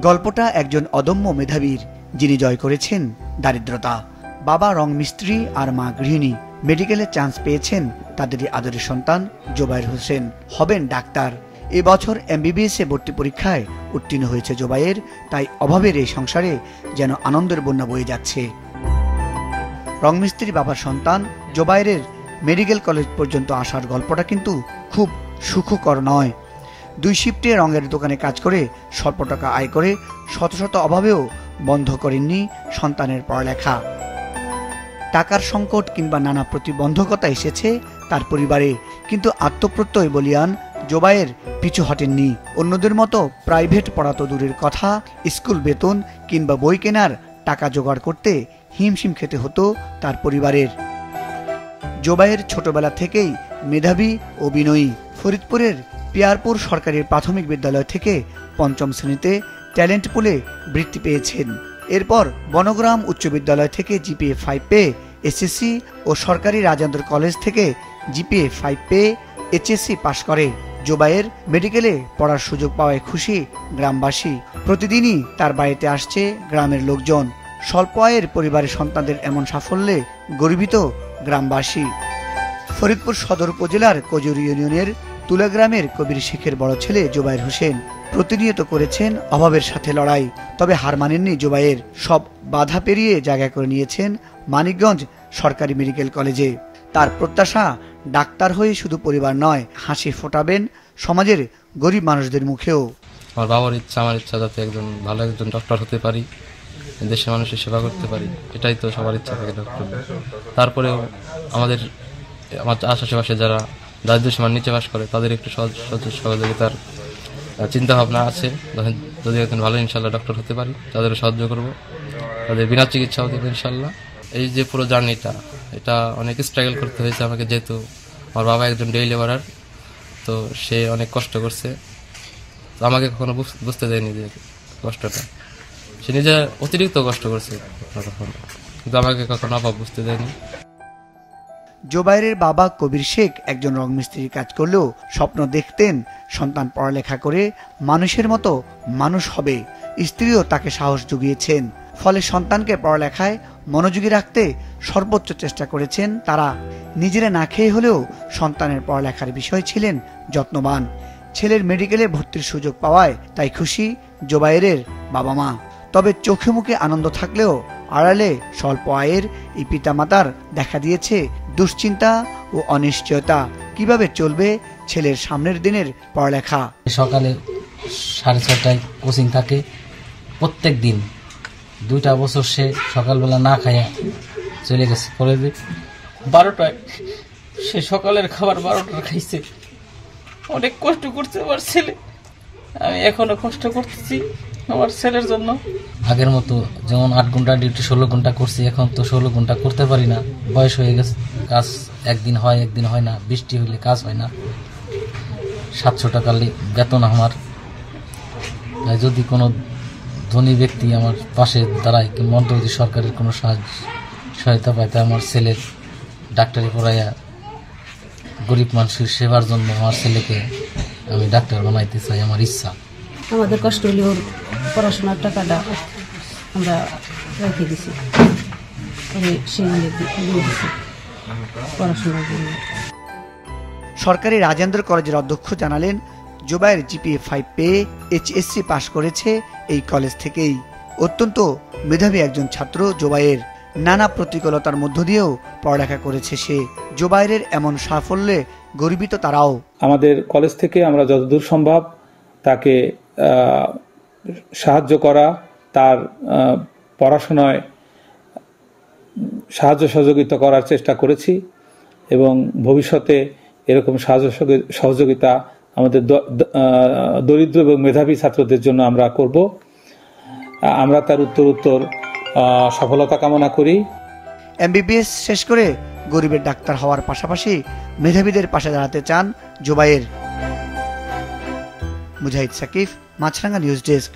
গল্পটা একজন অদম্য মেধাবীর, যিনি জয় করেছেন দারিদ্রতা। বাবা রং মিস্ত্রি আর মা গৃহিণী। মেডিকেলে চান্স পেয়েছেন তাদেরই আদরের সন্তান জোবায়ের হোসেন, হবেন ডাক্তার। এবছর MBBS-এ ভর্তি পরীক্ষায় উত্তীর্ণ হয়েছে জোবায়ের। তাই অভাবের এই সংসারে যেন আনন্দের বন্যা বয়ে যাচ্ছে। রংমিস্ত্রি বাবার সন্তান জোবায়েরের মেডিকেল কলেজ পর্যন্ত আসার গল্পটা কিন্তু খুব সুখকর নয়। 2 শিফটে রঙের দোকানে কাজ করে স্বল্প টাকা আয় করে শত শত অভাবেও বন্ধ করেননি সন্তানের পড়ালেখা। টাকার সংকট কিংবা নানা প্রতিবন্ধকতা এসেছে তার পরিবারে, কিন্তু আত্মপ্রত্যয় বলিয়ান জোবায়ের পিছু হটেননি। অন্যদের মতো প্রাইভেট পড়া তো দূরের কথা, স্কুল বেতন কিংবা বই কেনার টাকা জোগাড় করতে হিমশিম খেতে হতো তার পরিবারের। জোবায়ের ছোটবেলা থেকেই মেধাবী ও বিনয়ী। ফরিদপুরের পিয়ারপুর সরকারি প্রাথমিক বিদ্যালয় থেকে 5ম শ্রেণীতে ট্যালেন্ট পুলে বৃত্তি পেয়েছেন। এরপর বনগ্রাম উচ্চ বিদ্যালয় থেকে GPA 5 পেয়ে SSC ও সরকারি রাজেন্দ্র কলেজ থেকে GPA 5 পেয়ে HSC পাশ করে। জোবায়ের মেডিকেলে পড়ার সুযোগ পাওয়ায় খুশি গ্রামবাসী। প্রতিদিনই তার বাড়িতে আসছে গ্রামের লোকজন। স্বল্প আয়ের পরিবারের সন্তানদের এমন সাফল্যে গর্বিত গ্রামবাসী। ফরিদপুর সদর উপজেলার কজুরি ইউনিয়নের তুলা গ্রামের কবির শেখের বড় ছেলে জোবায়ের হোসেন প্রতিনিয়ত করেছেন অভাবের সাথে লড়াই। তবে হার মানেননি জোবায়ের। সব বাধা পেরিয়ে জায়গা করে নিয়েছেন মানিকগঞ্জ সরকারি মেডিকেল কলেজে। তার প্রত্যাশা ডাক্তার হয়ে শুধু পরিবার নয়, হাসি ফোটাবেন সমাজের গরিব মানুষদের মুখেও। আমার বাবার ইচ্ছা, আমার ইচ্ছা যাতে ভালো একজন ডক্টর হতে পারি, দেশের মানুষের সেবা করতে পারি। এটাই তো সবার ইচ্ছা থাকে ডক্টর। তারপরেও আমার আশেপাশে যারা দারিদ্র্য সীমার নিচে বাস করে তাদের একটু সহযোগিতার চিন্তা ভাবনা আছে। যদি একজন ভালো ইনশাল্লাহ ডক্টর হতে পারি তাদেরও সাহায্য করব, তাদের বিনা চিকিৎসা হতে পারে ইনশাল্লাহ। এই যে পুরো জার্নিটা, এটা অনেক স্ট্রাগল করতে হয়েছে আমাকে, যেহেতু আমার বাবা একজন ডেই লেবারার, তো সে অনেক কষ্ট করছে। আমাকে কখনো বুঝতে দেয়নি যে কষ্টটা, সে নিজে অতিরিক্ত কষ্ট করছে কখনো, কিন্তু আমাকে কখনো অভাব বুঝতে দেয়নি। জোবায়েরের বাবা কবির শেখ একজন রংমিস্ত্রির কাজ করলেও স্বপ্ন দেখতেন সন্তান পড়ালেখা করে মানুষের মতো মানুষ হবে। স্ত্রীও তাকে সাহস জুগিয়েছেন। ফলে সন্তানকে পড়ালেখায় মনোযোগী রাখতে সর্বোচ্চ চেষ্টা করেছেন তারা। নিজেরা না খেয়ে হলেও সন্তানের পড়ালেখার বিষয় ছিলেন যত্নবান। ছেলের মেডিকেলে ভর্তির সুযোগ পাওয়ায় তাই খুশি জোবায়েরের বাবা মা। তবে চোখে মুখে আনন্দ থাকলেও আড়ালে স্বল্প আয়ের এই পিতামাতার দেখা দিয়েছে দুশ্চিন্তা ও অনিশ্চয়তা। কিভাবে চলবে ছেলের সামনের দিনের পড়ালেখা। সকালে 6:30টায় কোচিং থাকে প্রত্যেক দিন। 2টা বছর সে সকালবেলা না খাইয়া চলে গেছে কলেজে। 12টায় সে সকালের খাবার 12টার খাইছে। অনেক কষ্ট করছে আমার ছেলে, আমি এখনো কষ্ট করতেছি আমার ছেলের জন্য। আগের মতো যেমন 8 ঘন্টা ডিউটি 16 ঘন্টা করছি, এখন তো 16 ঘন্টা করতে পারি না, বয়স হয়ে গেছে। কাজ একদিন হয় একদিন হয় না, বৃষ্টি হইলে কাজ হয় না। 700 টাকা বেতন আমার। তাই যদি কোনো ধনী ব্যক্তি আমার পাশে দাঁড়ায় কিংবা যদি সরকারের কোনো সহায়তা পায়, তাই আমার ছেলের ডাক্তারি পড়াইয়া গরিব মানুষের সেবার জন্য আমার ছেলেকে আমি ডাক্তার বানাইতে চাই, আমার ইচ্ছা। আমাদের কষ্ট হলেও পড়াশোনার টাকাটা আমরা রেখে দিছি, পড়াশোনার জন্য। সরকারি রাজেন্দ্র কলেজের অধ্যক্ষ জানালেন, জোবায়ের GPA 5 পেয়ে HSC পাশ করেছে এই কলেজ থেকেই। অত্যন্ত মেধাবী একজন ছাত্র জোবায়ের। নানা প্রতিকূলতার মধ্য দিয়েও পড়ালেখা করেছে সে। জোবায়েরের এমন সাফল্যে গর্বিত তারাও। আমাদের কলেজ থেকে আমরা যতদূর সম্ভব তাকে সাহায্য করা, তার পড়াশোনায় সাহায্য সহযোগিতা করার চেষ্টা করেছি এবং ভবিষ্যতে এরকম সাহায্য সহযোগিতা আমাদের দরিদ্র এবং মেধাবী ছাত্রদের জন্য আমরা করব। আমরা তার উত্তর সফলতা কামনা করি। MBBS শেষ করে গরিবের ডাক্তার হওয়ার পাশাপাশি মেধাবীদের পাশে দাঁড়াতে চান জোবায়ের। মুজাহিদ সাকিব, মাছরাঙ্গা নিউজ ডেস্ক।